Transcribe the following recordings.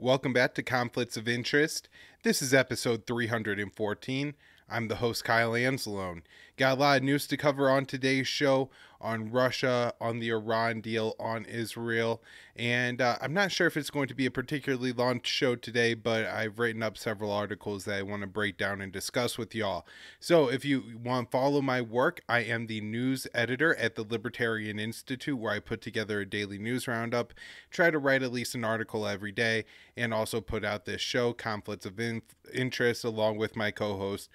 Welcome back to Conflicts of Interest. This is episode 314. I'm the host, Kyle Anzalone. Got a lot of news to cover on today's show on Russia, on the Iran deal, on Israel, and I'm not sure if it's going to be a particularly long show today, but I've written up several articles that I want to break down and discuss with y'all. So if you want to follow my work, I am the news editor at the Libertarian Institute, where I put together a daily news roundup, try to write at least an article every day, and also put out this show, Conflicts of Interest, along with my co-host,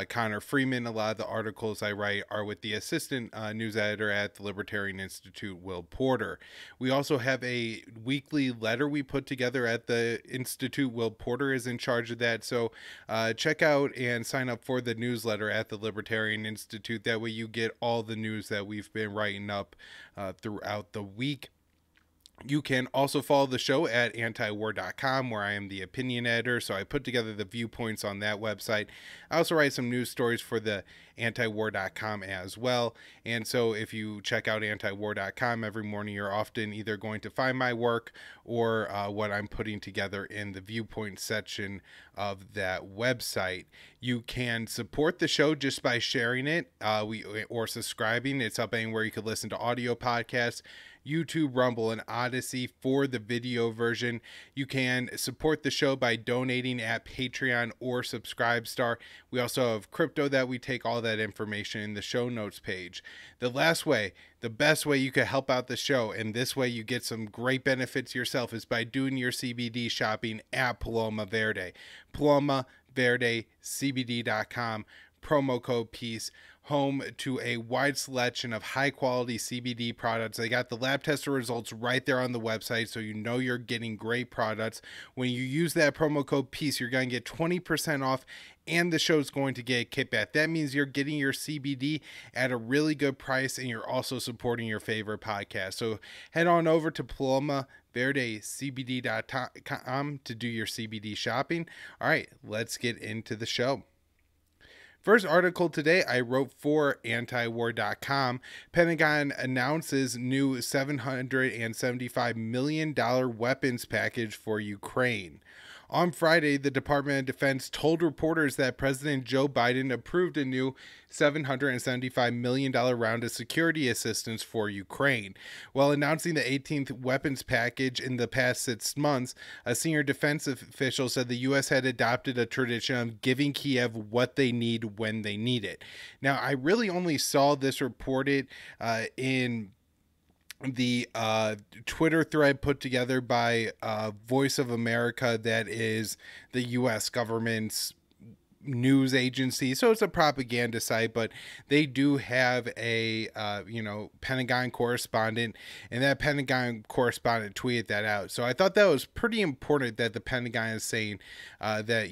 Connor Freeman. A lot of the articles I write are with the assistant news editor at the Libertarian Institute, Will Porter. We also have a weekly letter we put together at the Institute. Will Porter is in charge of that. So check out and sign up for the newsletter at the Libertarian Institute. That way you get all the news that we've been writing up throughout the week. You can also follow the show at antiwar.com, where I am the opinion editor, so I put together the viewpoints on that website. I also write some news stories for the antiwar.com as well, and so if you check out antiwar.com every morning, you're often either going to find my work or what I'm putting together in the viewpoint section of that website. You can support the show just by sharing it or subscribing. It's up anywhere you could listen to audio podcasts. YouTube, Rumble, and Odysee for the video version. You can support the show by donating at Patreon or Subscribestar. We also have crypto that we take all that information in the show notes page. The best way you can help out the show, and this way you get some great benefits yourself, is by doing your CBD shopping at Paloma Verde. PalomaVerdeCBD.com, promo code PEACE. Home to a wide selection of high quality CBD products. They got the lab tester results right there on the website, so you know you're getting great products. When you use that promo code PEACE, you're going to get 20% off, and the show's going to get a kickback. That means you're getting your CBD at a really good price, and you're also supporting your favorite podcast. So head on over to PalomaVerdeCBD.com to do your CBD shopping. All right, let's get into the show. First article today I wrote for antiwar.com. Pentagon announces new $775 million weapons package for Ukraine. On Friday, the Department of Defense told reporters that President Joe Biden approved a new $775 million round of security assistance for Ukraine. While announcing the 18th weapons package in the past 6 months, a senior defense official said the U.S. had adopted a tradition of giving Kiev what they need when they need it. Now, I really only saw this reported in the Twitter thread put together by Voice of America, that is the U.S. government's news agency. So it's a propaganda site, but they do have a Pentagon correspondent, and that Pentagon correspondent tweeted that out. So I thought that was pretty important that the Pentagon is saying that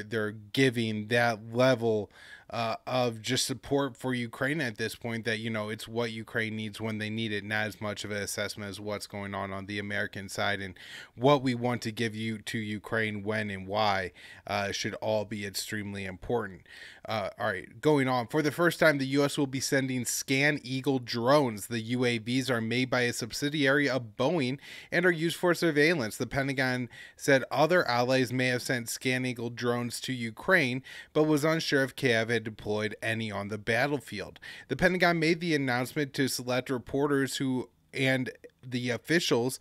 they're giving that level of just support for Ukraine at this point, that it's what Ukraine needs when they need it, not as much of an assessment as what's going on the American side, and what we want to give you to Ukraine when and why should all be extremely important. All right, going on. For the first time, the U.S. will be sending Scan Eagle drones. The UAVs are made by a subsidiary of Boeing and are used for surveillance. The Pentagon said other allies may have sent Scan Eagle drones to Ukraine, but was unsure if Kiev had deployed any on the battlefield. The Pentagon made the announcement to select reporters and the official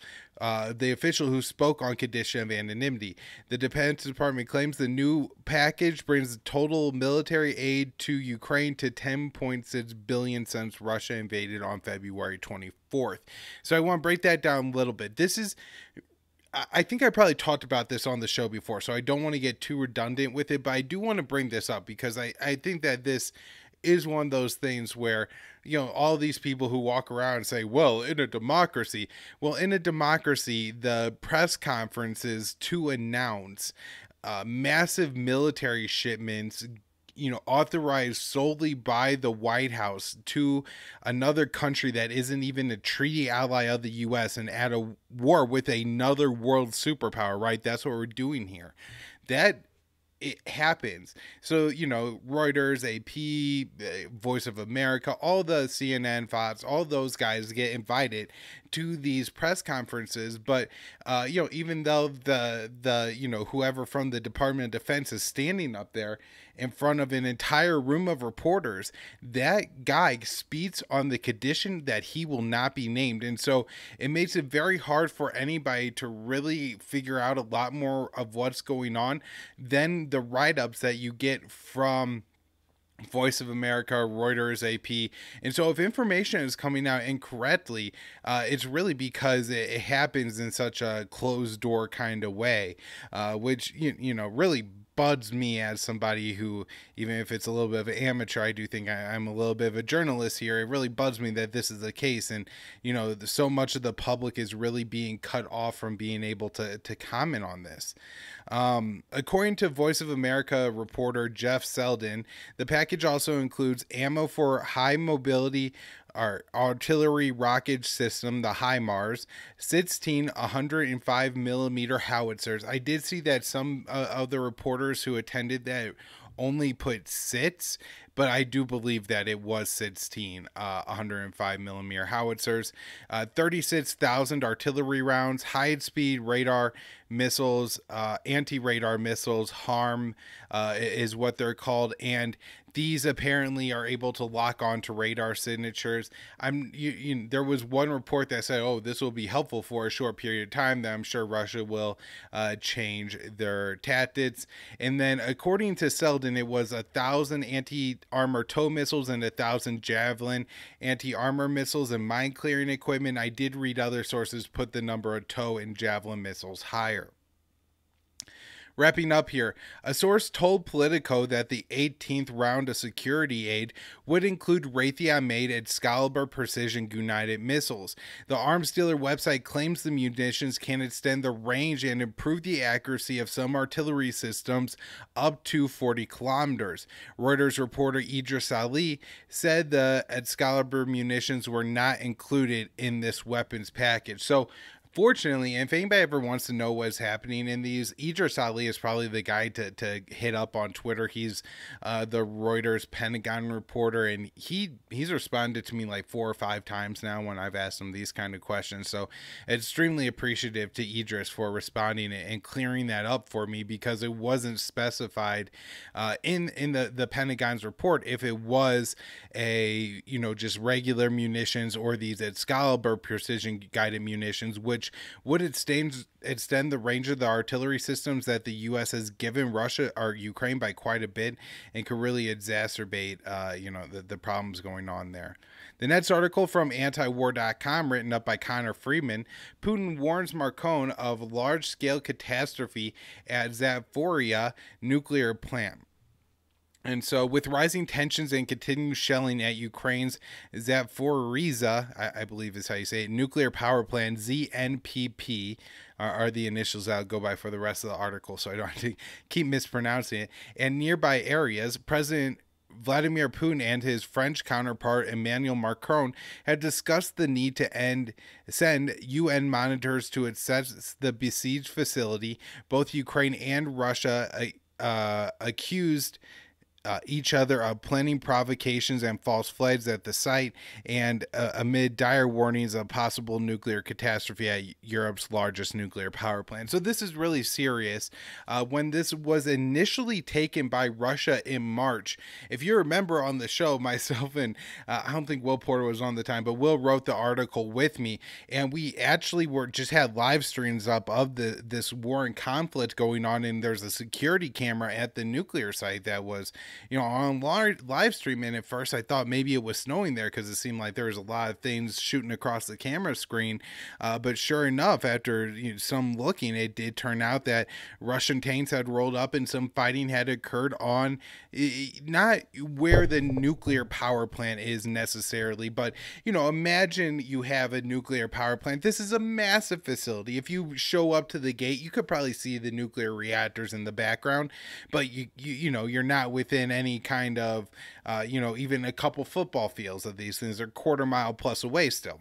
who spoke on condition of anonymity. The Defense Department claims the new package brings the total military aid to Ukraine to $10.6 billion since Russia invaded on February 24th. So I want to break that down a little bit. I think I probably talked about this on the show before, so I don't want to get too redundant with it, but I do want to bring this up because I think that this is one of those things where, all these people who walk around and say, in a democracy, the press conferences to announce massive military shipments, authorized solely by the White House to another country that isn't even a treaty ally of the U.S. and at a war with another world superpower, right? That's what we're doing here. That it happens. So, Reuters, AP, Voice of America, all the CNN, Fox, all those guys get invited to these press conferences. But, even though whoever from the Department of Defense is standing up there in front of an entire room of reporters, that guy speaks on the condition that he will not be named. And so it makes it very hard for anybody to really figure out a lot more of what's going on than the write-ups that you get from Voice of America, Reuters, AP. And so if information is coming out incorrectly, it's really because it happens in such a closed door kind of way, which, really bugs me as somebody who, even if it's a little bit of an amateur, I do think I'm a little bit of a journalist here. It really bugs me that this is the case. And, so much of the public is really being cut off from being able to comment on this. According to Voice of America reporter Jeff Selden, the package also includes ammo for high mobility artillery rocket system, the HIMARS, 16 105 millimeter howitzers. I did see that some of the reporters who attended that only put SITs, but I do believe that it was 16 105 millimeter howitzers, 36,000 artillery rounds, high speed radar missiles, anti-radar missiles, HARM is what they're called, and these apparently are able to lock on to radar signatures. There was one report that said, oh, this will be helpful for a short period of time, that I'm sure Russia will change their tactics. And then according to Selden, it was 1,000 anti-armor tow missiles and 1,000 Javelin anti-armor missiles and mine clearing equipment. I did read other sources put the number of tow and Javelin missiles higher. Wrapping up here, a source told Politico that the 18th round of security aid would include Raytheon-made Excalibur precision guided missiles. The arms dealer website claims the munitions can extend the range and improve the accuracy of some artillery systems up to 40 kilometers. Reuters reporter Idris Ali said the Excalibur munitions were not included in this weapons package. So, fortunately, if anybody ever wants to know what's happening in these, Idris Ali is probably the guy to hit up on Twitter. He's the Reuters Pentagon reporter, and he's responded to me like 4 or 5 times now when I've asked him these kind of questions. So extremely appreciative to Idris for responding and clearing that up for me, because it wasn't specified in the Pentagon's report if it was a just regular munitions or these Excalibur precision guided munitions, which would extend the range of the artillery systems that the U.S. has given Russia or Ukraine by quite a bit, and could really exacerbate, the problems going on there. The next article from antiwar.com, written up by Connor Friedman: Putin warns Macron of large-scale catastrophe at Zaporizhia nuclear plant. And so, with rising tensions and continued shelling at Ukraine's Zaporizhia, I believe is how you say it, nuclear power plant, ZNPP, are the initials I'll go by for the rest of the article, so I don't have to keep mispronouncing it, and nearby areas, President Vladimir Putin and his French counterpart Emmanuel Macron had discussed the need to send UN monitors to assess the besieged facility. Both Ukraine and Russia accused each other of planning provocations and false flags at the site, and amid dire warnings of possible nuclear catastrophe at Europe's largest nuclear power plant. So this is really serious. When this was initially taken by Russia in March, if you remember on the show, myself and I don't think Will Porter was on the time, but Will wrote the article with me, and we actually had live streams up of this war and conflict going on, and there's a security camera at the nuclear site that was on live stream. And at first I thought maybe it was snowing there, because it seemed like there was a lot of things shooting across the camera screen. But sure enough, after some looking, it did turn out that Russian tanks had rolled up and some fighting had occurred on not where the nuclear power plant is necessarily, but imagine you have a nuclear power plant. This is a massive facility. If you show up to the gate, you could probably see the nuclear reactors in the background, but you're not within any kind of even a couple football fields of these things. Are quarter mile plus away still.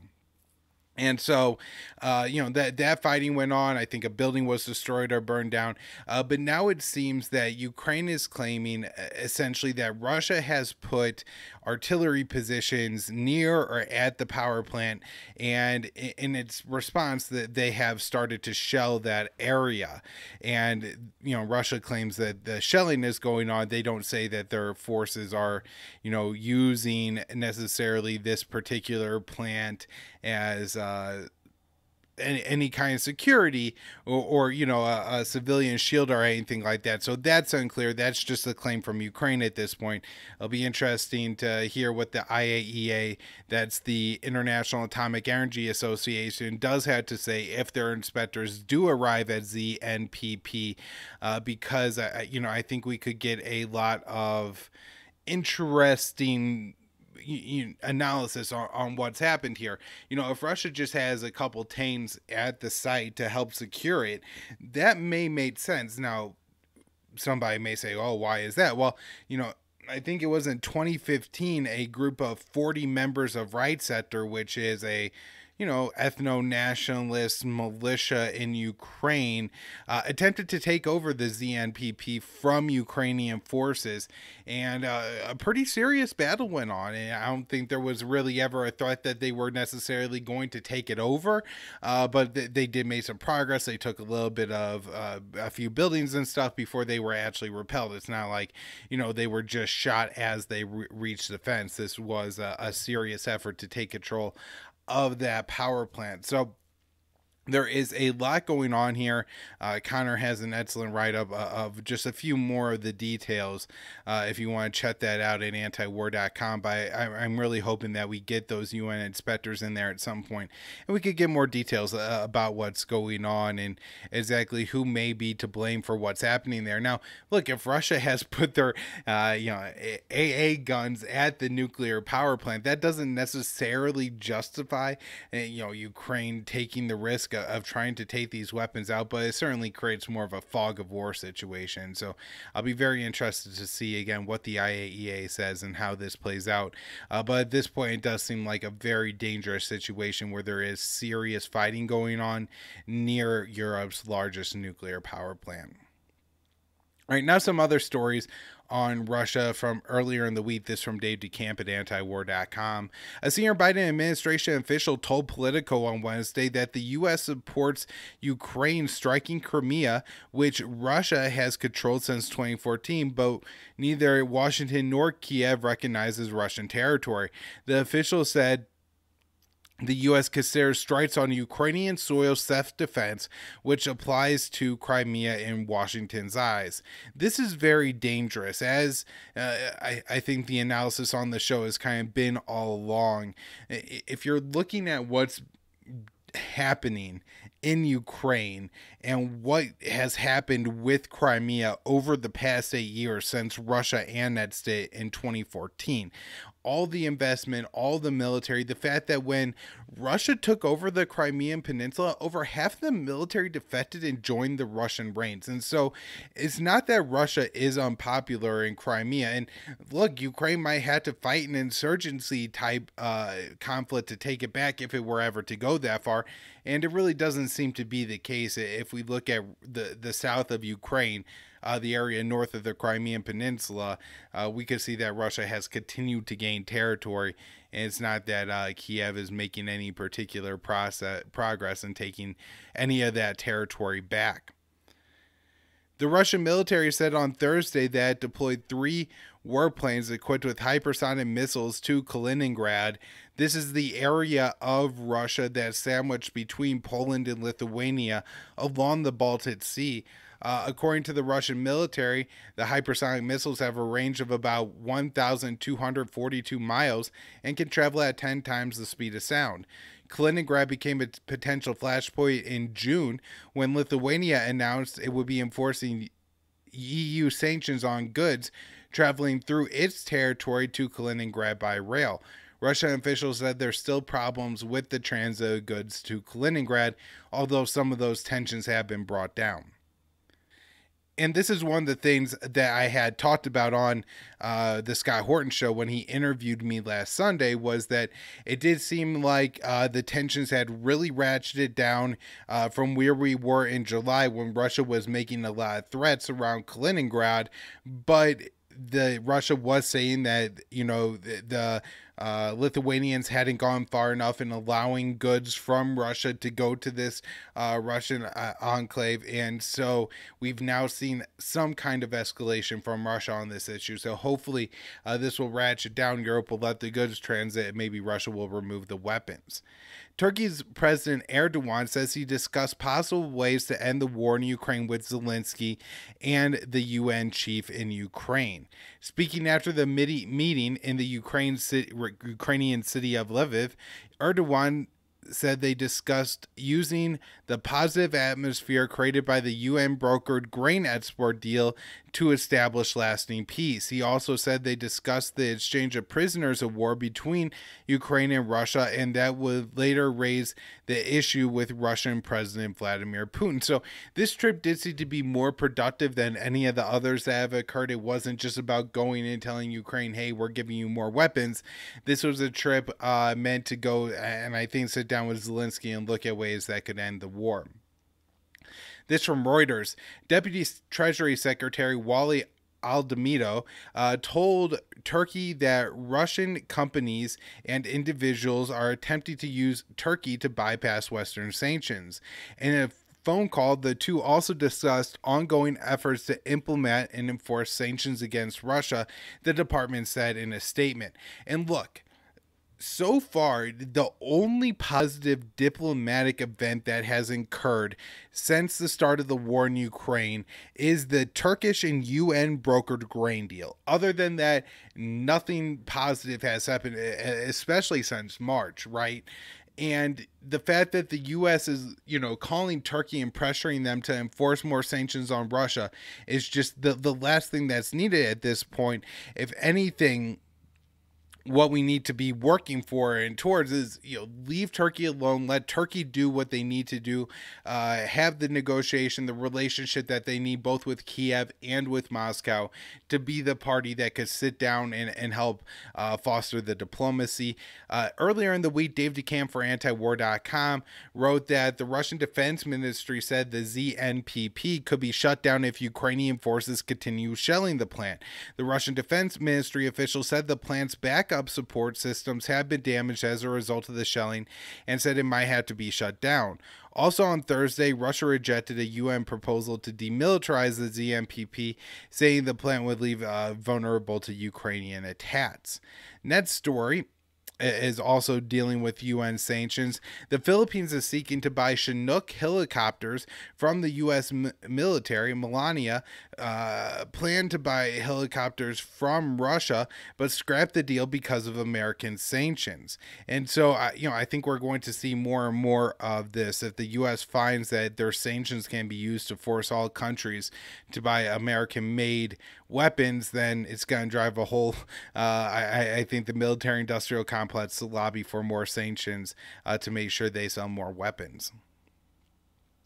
And so, that fighting went on. I think a building was destroyed or burned down. But now it seems that Ukraine is claiming essentially that Russia has put artillery positions near or at the power plant, and in its response, that they have started to shell that area. And Russia claims that the shelling is going on. They don't say that their forces are, using necessarily this particular plant as any kind of security or a civilian shield or anything like that. So that's unclear. That's just a claim from Ukraine at this point. It'll be interesting to hear what the IAEA, that's the International Atomic Energy Association, does have to say if their inspectors do arrive at ZNPP, because I think we could get a lot of interesting analysis on what's happened here. If Russia just has a couple tanks at the site to help secure it, that may make sense. Now, somebody may say, oh, why is that? Well, I think it was in 2015, a group of 40 members of Right Sector, which is a ethno-nationalist militia in Ukraine, attempted to take over the ZNPP from Ukrainian forces, and a pretty serious battle went on. And I don't think there was really ever a threat that they were necessarily going to take it over, but they did make some progress. They took a little bit of a few buildings and stuff before they were actually repelled. It's not like, they were just shot as they reached the fence. This was a serious effort to take control of that power plant. So there is a lot going on here. Connor has an excellent write-up of just a few more of the details if you want to check that out at antiwar.com. But I'm really hoping that we get those UN inspectors in there at some point, and we could get more details about what's going on and exactly who may be to blame for what's happening there. Now, look, if Russia has put their AA guns at the nuclear power plant, that doesn't necessarily justify Ukraine taking the risk of trying to take these weapons out, but it certainly creates more of a fog of war situation. So I'll be very interested to see again what the IAEA says and how this plays out. But at this point, it does seem like a very dangerous situation where there is serious fighting going on near Europe's largest nuclear power plant. All right, now some other stories on Russia from earlier in the week. This from Dave DeCamp at antiwar.com. A senior Biden administration official told Politico on Wednesday that the U.S. supports Ukraine striking Crimea, which Russia has controlled since 2014, but neither Washington nor Kiev recognizes Russian territory. The official said the U.S. considers strikes on Ukrainian soil self-defense, which applies to Crimea in Washington's eyes. This is very dangerous, as I think the analysis on the show has kind of been all along. If you're looking at what's happening in Ukraine and what has happened with Crimea over the past 8 years since Russia annexed it in 2014, all the investment, all the military, the fact that when Russia took over the Crimean Peninsula, over half the military defected and joined the Russian ranks. And so it's not that Russia is unpopular in Crimea. And look, Ukraine might have to fight an insurgency type conflict to take it back if it were ever to go that far. And it really doesn't seem to be the case if we look at the south of Ukraine. The area north of the Crimean Peninsula, we could see that Russia has continued to gain territory, and it's not that Kiev is making any particular progress in taking any of that territory back. The Russian military said on Thursday that it deployed 3 warplanes equipped with hypersonic missiles to Kaliningrad. This is the area of Russia that's sandwiched between Poland and Lithuania along the Baltic Sea. According to the Russian military, the hypersonic missiles have a range of about 1,242 miles and can travel at 10 times the speed of sound. Kaliningrad became a potential flashpoint in June when Lithuania announced it would be enforcing EU sanctions on goods traveling through its territory to Kaliningrad by rail. Russian officials said there's still problems with the transit of goods to Kaliningrad, although some of those tensions have been brought down. And this is one of the things that I had talked about on the Scott Horton show when he interviewed me last Sunday, was that it did seem like the tensions had really ratcheted down from where we were in July, when Russia was making a lot of threats around Kaliningrad. But Russia was saying that, you know, the Lithuanians hadn't gone far enough in allowing goods from Russia to go to this Russian enclave. And so we've now seen some kind of escalation from Russia on this issue. So hopefully this will ratchet down. Europe will let the goods transit, and maybe Russia will remove the weapons. Turkey's President Erdogan says he discussed possible ways to end the war in Ukraine with Zelensky and the UN chief in Ukraine. Speaking after the meeting in the Ukrainian city of Lviv, Erdogan said they discussed using the positive atmosphere created by the UN-brokered grain export deal to establish lasting peace. He also said they discussed the exchange of prisoners of war between Ukraine and Russia, and that would later raise the issue with Russian President Vladimir Putin. So this trip did seem to be more productive than any of the others that have occurred. It wasn't just about going and telling Ukraine, hey, we're giving you more weapons. This was a trip meant to go and I think sit down with Zelensky and look at ways that could end the war. This from Reuters. Deputy Treasury Secretary Wally Aldemiro told Turkey that Russian companies and individuals are attempting to use Turkey to bypass Western sanctions. In a phone call, the two also discussed ongoing efforts to implement and enforce sanctions against Russia, the department said in a statement. And look, so far, the only positive diplomatic event that has occurred since the start of the war in Ukraine is the Turkish and UN brokered grain deal. Other than that, nothing positive has happened, especially since March, right? And the fact that the U.S. is, you know, calling Turkey and pressuring them to enforce more sanctions on Russia is just the last thing that's needed at this point. If anything, what we need to be working for and towards is, you know, leave Turkey alone, let Turkey do what they need to do, have the negotiation, the relationship that they need both with Kiev and with Moscow to be the party that could sit down and help foster the diplomacy. Earlier in the week, Dave DeCamp for antiwar.com wrote that the Russian Defense Ministry said the ZNPP could be shut down if Ukrainian forces continue shelling the plant. The Russian Defense Ministry official said the plant's backup support systems have been damaged as a result of the shelling and said it might have to be shut down. Also on Thursday, Russia rejected a UN proposal to demilitarize the ZNPP, saying the plant would leave vulnerable to Ukrainian attacks. Next story is also dealing with UN sanctions. The Philippines is seeking to buy Chinook helicopters from the U.S. military. Melania planned to buy helicopters from Russia, but scrapped the deal because of American sanctions. And so, I think we're going to see more and more of this. If the U.S. finds that their sanctions can be used to force all countries to buy American-made weapons, then it's going to drive a whole, I think, the military-industrial complex to lobby for more sanctions to make sure they sell more weapons.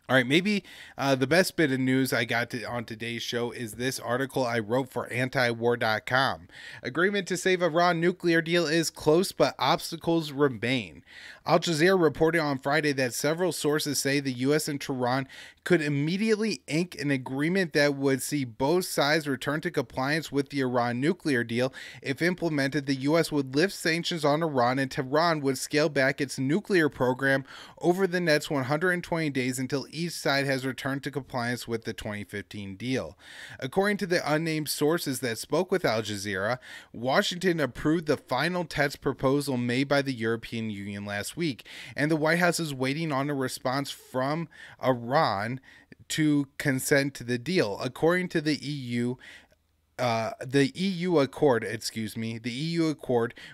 All right, maybe the best bit of news I got on today's show is this article I wrote for antiwar.com. Agreement to save Iran nuclear deal is close, but obstacles remain. Al Jazeera reported on Friday that several sources say the U.S. and Tehran could immediately ink an agreement that would see both sides return to compliance with the Iran nuclear deal. If implemented, the U.S. would lift sanctions on Iran, and Tehran would scale back its nuclear program over the next 120 days until each side has returned to compliance with the 2015 deal. According to the unnamed sources that spoke with Al Jazeera, Washington approved the final text proposal made by the European Union last week, and the White House is waiting on a response from Iran to consent to the deal. According to the EU accord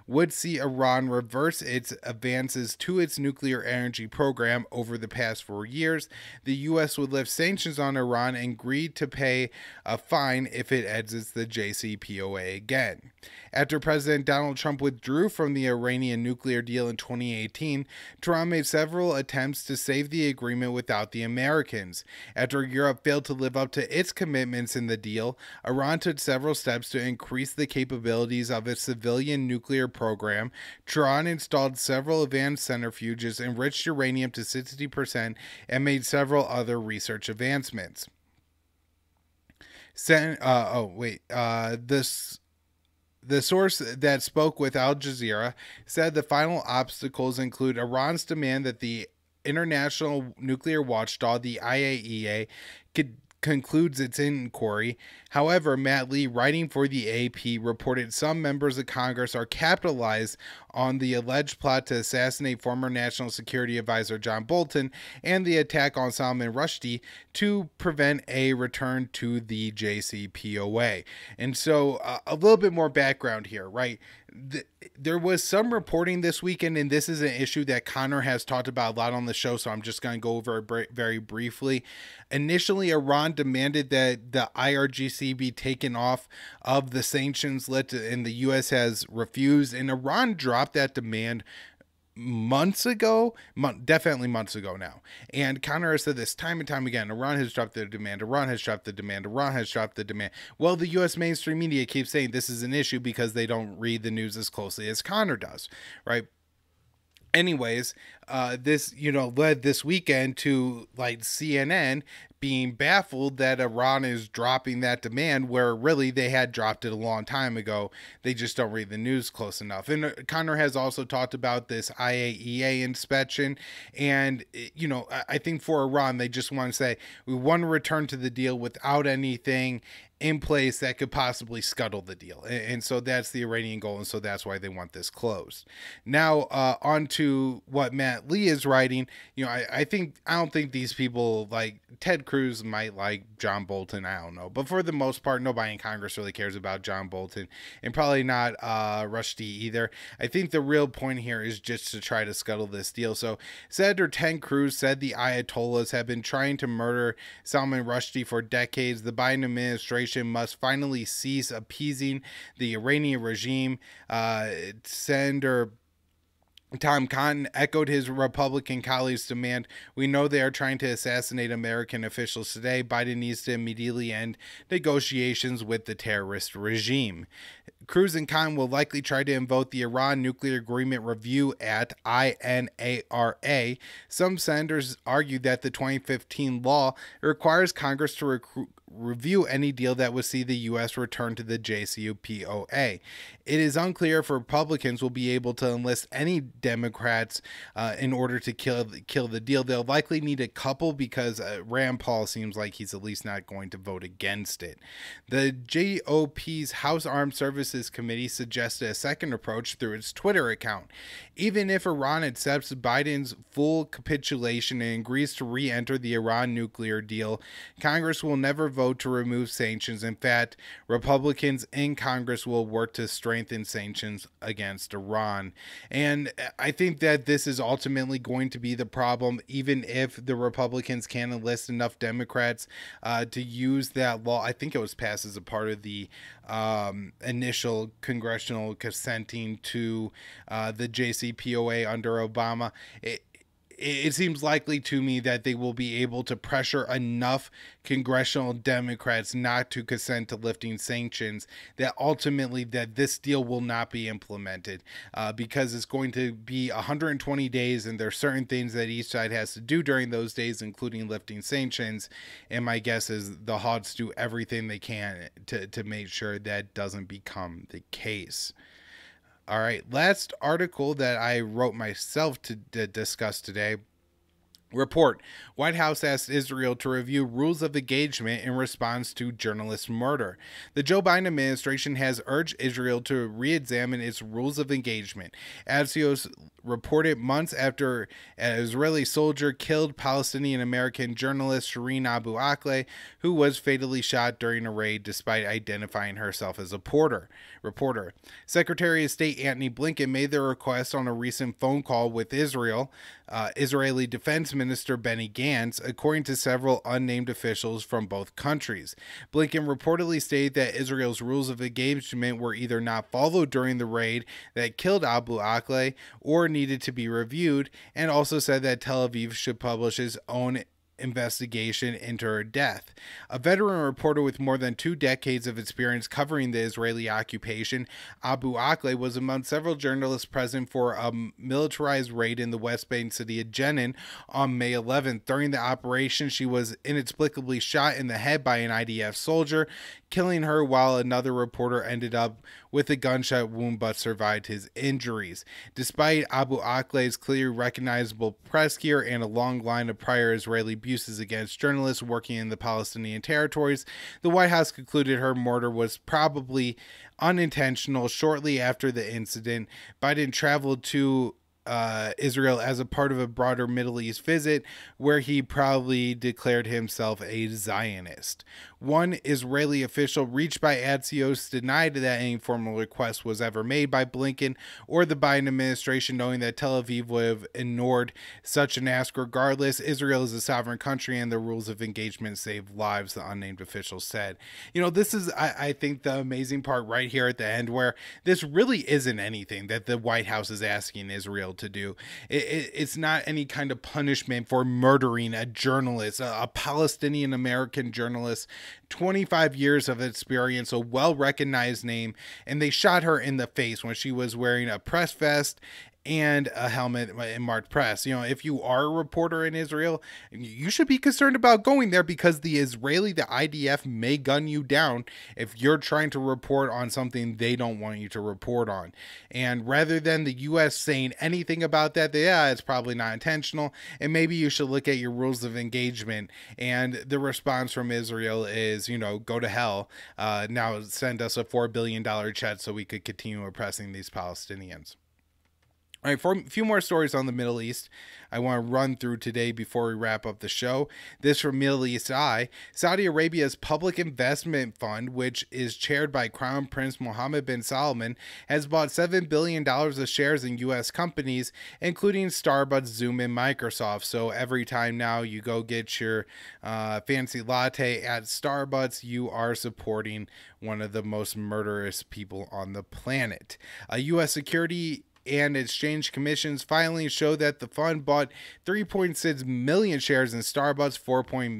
would see Iran reverse its advances to its nuclear energy program over the past 4 years. The U.S. would lift sanctions on Iran and agreed to pay a fine if it exits the JCPOA again. After President Donald Trump withdrew from the Iranian nuclear deal in 2018, Tehran made several attempts to save the agreement without the Americans. After Europe failed to live up to its commitments in the deal, Iran took several steps to increase the capabilities of its civilian nuclear program. Tehran installed several advanced centrifuges, enriched uranium to 60%, and made several other research advancements. The source that spoke with Al Jazeera said the final obstacles include Iran's demand that the international nuclear watchdog, the IAEA, concludes its inquiry. However, Matt Lee, writing for the AP, reported some members of Congress are capitalized on the alleged plot to assassinate former National Security Advisor John Bolton and the attack on Salman Rushdie to prevent a return to the JCPOA. And so a little bit more background here, right? There was some reporting this weekend, and this is an issue that Connor has talked about a lot on the show, so I'm just going to go over it very briefly. Initially, Iran demanded that the IRGC be taken off of the sanctions list, and the U.S. has refused, and Iran dropped that demand months ago, definitely months ago now. And Connor has said this time and time again: Iran has dropped the demand, Iran has dropped the demand, Iran has dropped the demand. Well, the U.S. mainstream media keeps saying this is an issue because they don't read the news as closely as Connor does, right? Anyways, this, led this weekend to like CNN being baffled that Iran is dropping that demand where really they had dropped it a long time ago. They just don't read the news close enough. And Connor has also talked about this IAEA inspection. And, I think for Iran, they just want to say, we want to return to the deal without anything in place that could possibly scuttle the deal. And so that's the Iranian goal. And so that's why they want this closed. Now, on to what Matt Lee is writing. I don't think these people, like Ted Cruz might like John Bolton. I don't know. But for the most part, nobody in Congress really cares about John Bolton, and probably not Rushdie either. I think the real point here is just to try to scuttle this deal. So Senator Ted Cruz said the Ayatollahs have been trying to murder Salman Rushdie for decades. The Biden administration must finally cease appeasing the Iranian regime. Senator Tom Cotton echoed his Republican colleagues' demand. We know they are trying to assassinate American officials today. Biden needs to immediately end negotiations with the terrorist regime. Cruz and Cotton will likely try to invoke the Iran Nuclear Agreement Review Act, INARA. Some senators argue that the 2015 law requires Congress to review any deal that would see the U.S. return to the JCPOA. It is unclear if Republicans will be able to enlist any Democrats in order to kill the deal. They'll likely need a couple because Rand Paul seems like he's at least not going to vote against it. The GOP's House Armed Services Committee suggested a second approach through its Twitter account. Even if Iran accepts Biden's full capitulation and agrees to re-enter the Iran nuclear deal, Congress will never vote to remove sanctions. In fact, Republicans in Congress will work to strengthen sanctions against Iran. And I think that this is ultimately going to be the problem, even if the Republicans can enlist enough Democrats to use that law. I think it was passed as a part of the initial congressional consenting to the JCPOA under Obama. It seems likely to me that they will be able to pressure enough congressional Democrats not to consent to lifting sanctions that ultimately that this deal will not be implemented because it's going to be 120 days and there are certain things that each side has to do during those days, including lifting sanctions. And my guess is the Hods do everything they can to make sure that doesn't become the case. All right, last article that I wrote myself to discuss today. Report: White House asked Israel to review rules of engagement in response to journalist murder. The Joe Biden administration has urged Israel to re-examine its rules of engagement. Axios reported months after an Israeli soldier killed Palestinian-American journalist Shireen Abu Akleh, who was fatally shot during a raid despite identifying herself as a reporter. Secretary of State Antony Blinken made the request on a recent phone call with Israel. Israeli Defense Minister Benny Gantz, according to several unnamed officials from both countries. Blinken reportedly stated that Israel's rules of engagement were either not followed during the raid that killed Abu Akleh or needed to be reviewed, and also said that Tel Aviv should publish its own investigation into her death. A veteran reporter with more than 2 decades of experience covering the Israeli occupation, Abu Akleh was among several journalists present for a militarized raid in the West Bank city of Jenin on May 11th. During the operation, she was inexplicably shot in the head by an IDF soldier, killing her, while another reporter ended up with a gunshot wound but survived his injuries. Despite Abu Akleh's clearly recognizable press gear and a long line of prior Israeli abuses against journalists working in the Palestinian territories, the White House concluded her murder was probably unintentional. Shortly after the incident, Biden traveled to Israel as a part of a broader Middle East visit, where he proudly declared himself a Zionist. One Israeli official reached by Axios denied that any formal request was ever made by Blinken or the Biden administration, knowing that Tel Aviv would have ignored such an ask regardless. Israel is a sovereign country and the rules of engagement save lives, the unnamed official said. You know, this is, I think, the amazing part right here at the end, where this really isn't anything that the White House is asking Israel to do. It's not any kind of punishment for murdering a journalist, a Palestinian American journalist, 25 years of experience, a well-recognized name, and they shot her in the face when she was wearing a press vest and a helmet in marked press. You know, if you are a reporter in Israel, you should be concerned about going there, because the IDF may gun you down if you're trying to report on something they don't want you to report on. And rather than the U.S. saying anything about that, yeah, it's probably not intentional, and maybe you should look at your rules of engagement. And the response from Israel is, you know, go to hell. Now send us a $4 billion check so we could continue oppressing these Palestinians. All right, for a few more stories on the Middle East, I want to run through today before we wrap up the show. This from Middle East Eye. Saudi Arabia's Public Investment Fund, which is chaired by Crown Prince Mohammed bin Salman, has bought $7 billion of shares in U.S. companies, including Starbucks, Zoom, and Microsoft. So every time now you go get your fancy latte at Starbucks, you are supporting one of the most murderous people on the planet. A U.S. Security and Exchange Commission's filings show that the fund bought 3.6 million shares in Starbucks, 4.7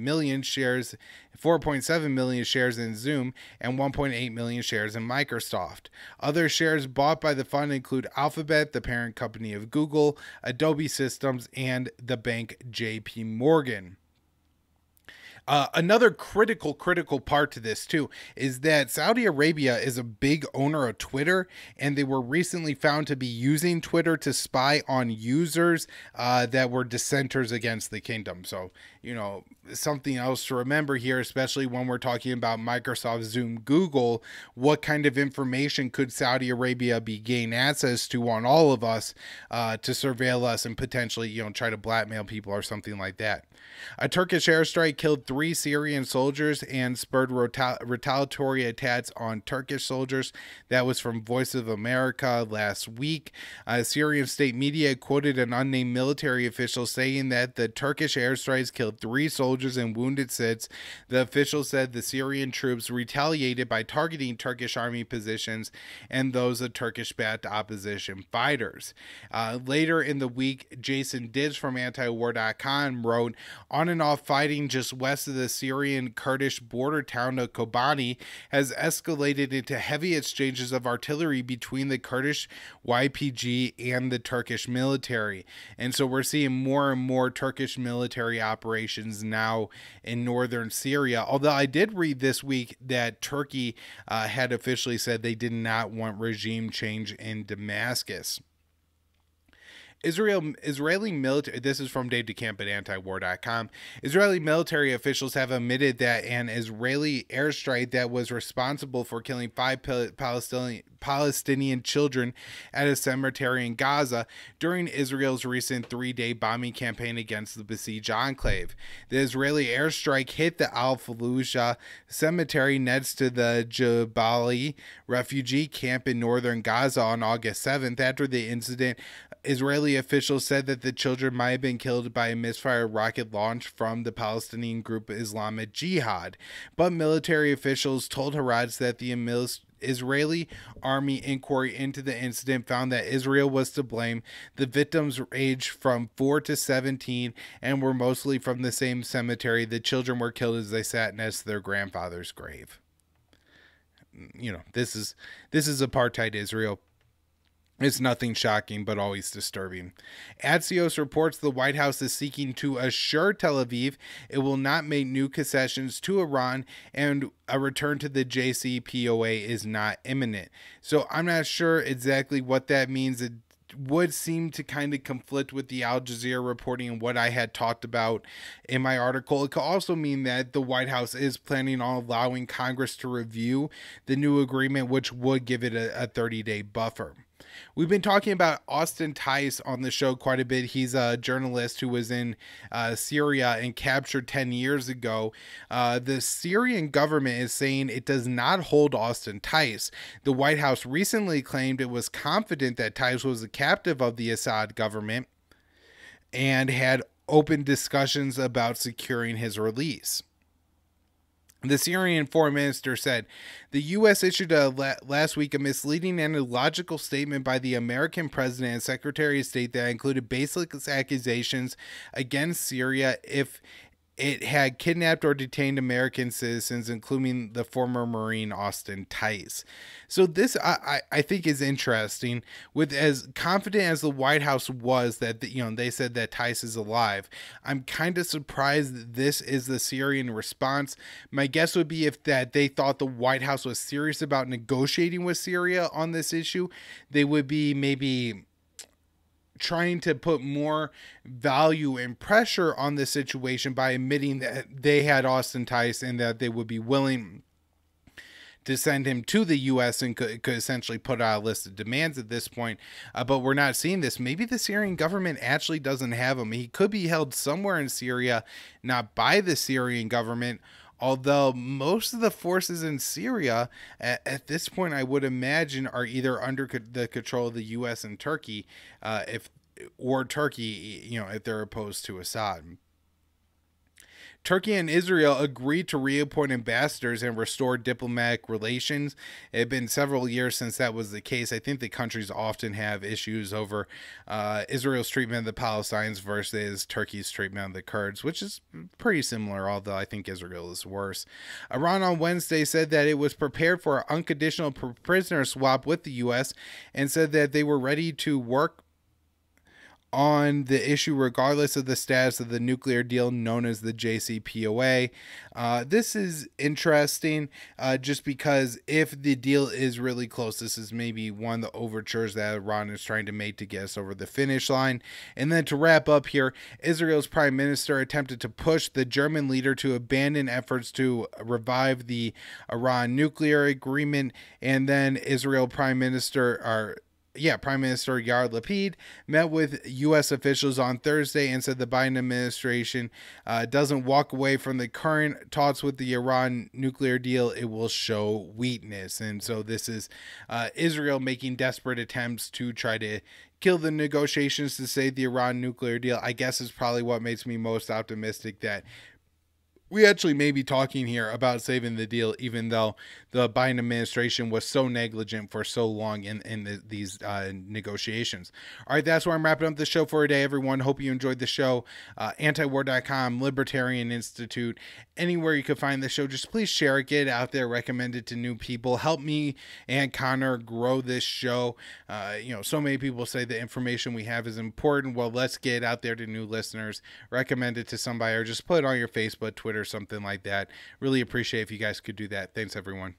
million shares in Zoom, and 1.8 million shares in Microsoft. Other shares bought by the fund include Alphabet, the parent company of Google, Adobe Systems, and the bank JP Morgan. Another critical part to this too is that Saudi Arabia is a big owner of Twitter, and they were recently found to be using Twitter to spy on users that were dissenters against the kingdom. So, you know, something else to remember here, especially when we're talking about Microsoft, Zoom, Google. What kind of information could Saudi Arabia be gaining access to on all of us to surveil us and potentially, you know, try to blackmail people or something like that? A Turkish airstrike killed 3 Syrian soldiers and spurred retaliatory attacks on Turkish soldiers. That was from Voice of America last week. Syrian state media quoted an unnamed military official saying that the Turkish airstrikes killed 3 soldiers and wounded 6. The official said the Syrian troops retaliated by targeting Turkish army positions and those of Turkish-backed opposition fighters. Later in the week, Jason Ditz from antiwar.com wrote, on and off fighting just west of the Syrian-Kurdish border town of Kobani has escalated into heavy exchanges of artillery between the Kurdish YPG and the Turkish military. And so we're seeing more and more Turkish military operations now in northern Syria. Although I did read this week that Turkey had officially said they did not want regime change in Damascus. Israeli military, this is from Dave DeCamp at antiwar.com. Israeli military officials have admitted that an Israeli airstrike that was responsible for killing 5 Palestinian children at a cemetery in Gaza during Israel's recent 3-day bombing campaign against the besieged enclave. The Israeli airstrike hit the Al-Fallujah cemetery next to the Jabali refugee camp in northern Gaza on August 7th. After the incident, Israeli officials said that the children might have been killed by a misfire rocket launch from the Palestinian group Islamic Jihad, but military officials told Haaretz that the Israeli army inquiry into the incident found that Israel was to blame. The victims ranged from 4 to 17 and were mostly from the same cemetery. The children were killed as they sat next to their grandfather's grave. You know, this is apartheid Israel. It's nothing shocking, but always disturbing. Axios reports the White House is seeking to assure Tel Aviv it will not make new concessions to Iran and a return to the JCPOA is not imminent. So I'm not sure exactly what that means. It would seem to kind of conflict with the Al Jazeera reporting and what I had talked about in my article. It could also mean that the White House is planning on allowing Congress to review the new agreement, which would give it a 30-day buffer. We've been talking about Austin Tice on the show quite a bit. He's a journalist who was in Syria and captured 10 years ago. The Syrian government is saying it does not hold Austin Tice. The White House recently claimed it was confident that Tice was a captive of the Assad government and had open discussions about securing his release. The Syrian foreign minister said the U.S. issued last week a misleading and illogical statement by the American president and Secretary of State that included baseless accusations against Syria if it had kidnapped or detained American citizens, including the former Marine Austin Tice. So this, I think, is interesting. With as confident as the White House was that they said that Tice is alive, I'm kind of surprised that this is the Syrian response. My guess would be if that they thought the White House was serious about negotiating with Syria on this issue, they would be maybe trying to put more value and pressure on the situation by admitting that they had Austin Tice and that they would be willing to send him to the U.S. and could essentially put out a list of demands at this point. But we're not seeing this. Maybe the Syrian government actually doesn't have him. He could be held somewhere in Syria, not by the Syrian government, although most of the forces in Syria at this point, I would imagine, are either under the control of the U.S. and Turkey, if they're opposed to Assad. Turkey and Israel agreed to reappoint ambassadors and restore diplomatic relations. It had been several years since that was the case. I think the countries often have issues over Israel's treatment of the Palestinians versus Turkey's treatment of the Kurds, which is pretty similar, although I think Israel is worse. Iran on Wednesday said that it was prepared for an unconditional prisoner swap with the U.S. and said that they were ready to work on the issue regardless of the status of the nuclear deal known as the JCPOA. This is interesting just because if the deal is really close, this is maybe one of the overtures that Iran is trying to make to get us over the finish line. And then to wrap up here, Israel's prime minister attempted to push the German leader to abandon efforts to revive the Iran nuclear agreement. And then Prime Minister Yair Lapid met with U.S. officials on Thursday and said the Biden administration doesn't walk away from the current talks with the Iran nuclear deal. It will show weakness. And so this is Israel making desperate attempts to try to kill the negotiations to save the Iran nuclear deal. I guess is probably what makes me most optimistic that we actually may be talking here about saving the deal, even though the Biden administration was so negligent for so long in these negotiations. All right, that's where I'm wrapping up the show for today, everyone. Hope you enjoyed the show. Antiwar.com, Libertarian Institute, anywhere you can find the show, just please share it, get it out there, recommend it to new people. Help me and Connor grow this show. So many people say the information we have is important. Well, let's get it out there to new listeners. Recommend it to somebody or just put it on your Facebook, Twitter, something like that. Really appreciate if you guys could do that. Thanks, everyone.